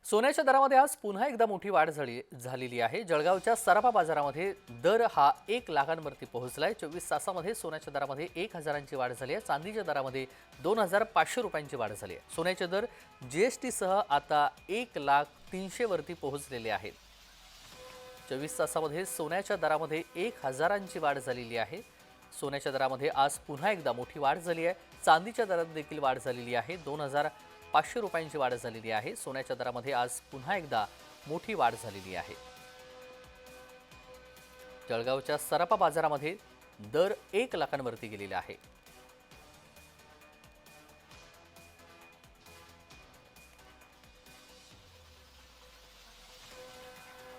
सोन्याच्या दरामध्ये आज पुन्हा एकदा मोठी वाढ झालेली आहे। जळगावच्या सराफा बाजारामध्ये दर हा 1 लाखांवरती पोहोचलाय। 24 तासामध्ये सोन्याच्या दरामध्ये 1000ची वाढ झाली आहे। चांदीच्या दरामध्ये 2500 रुपयांची वाढ झाली आहे। सोन्याचे दर जीएसटी सह आता 1,03,000 वरती पोहोचलेले आहेत। 24 तासामध्ये सोन्याच्या दरामध्ये 1000ची वाढ झालेली आहे। सोन्याच्या दरामध्ये आज पुन्हा एकदा मोठी वाढ झाली आहे। चांदीच्या दरात देखील वाढ झालेली आहे। 2500 रुपयांची वाढ झालेली आहे। सोन्याच्या दरामध्ये आज पुन्हा एकदा मोठी वाढ झालेली आहे। जळगावच्या सराफा बाजारामध्ये दर 1 लाखांवरती गेलेला आहे।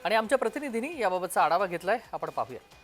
आणि आमच्या प्रतिनिधींनी याबाबतचा आढावा घेतलाय, आपण पाहूया।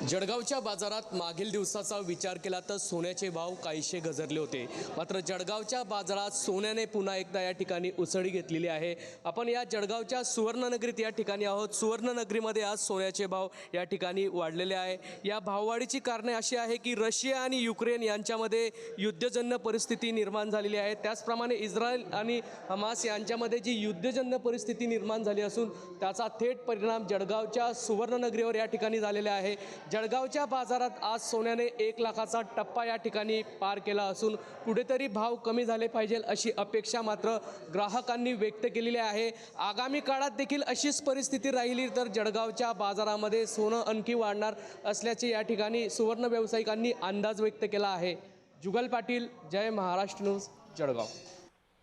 जळगावच्या बाजारात मागील दिवसाचा विचार केला तर सोन्याचे भाव काहीसे घसरले होते। मात्र जळगावच्या बाजारात सोन्याने पुन्हा एकदा या ठिकाणी उसळी घेतलेली आहे। आपण या जळगावच्या सुवर्णनगरीत या ठिकाणी आहोत। सुवर्णनगरीमध्ये आज सोन्याचे भाव या ठिकाणी वाढलेले आहे। या भाववाढीची कारणे अशी आहे की रशिया आणि युक्रेन यांच्यामध्ये युद्धजन्य परिस्थिती निर्माण झालेली आहे। त्याचप्रमाणे इस्रायल आणि हमास यांच्यामध्ये जी युद्धजन्य परिस्थिती निर्माण झाली असून त्याचा थेट परिणाम जळगावच्या सुवर्णनगरीवर या ठिकाणी झालेला आहे। जळगावच्या बाजारात आज सोन्याने 1 लाखाचा टप्पा या ठिकाणी पार केला असून कुठेतरी भाव कमी झाले पाहिजे अशी अपेक्षा मात्र ग्राहकांनी व्यक्त केलेली आहे। आगामी काळात देखील अशीच परिस्थिती राहिली तर जळगावच्या बाजारामध्ये सोनं आणखी वाढणार असल्याचे या ठिकाणी सुवर्ण व्यावसायिकांनी अंदाज व्यक्त केला आहे। जुगल पाटील, जय महाराष्ट्र न्यूज, जळगाव।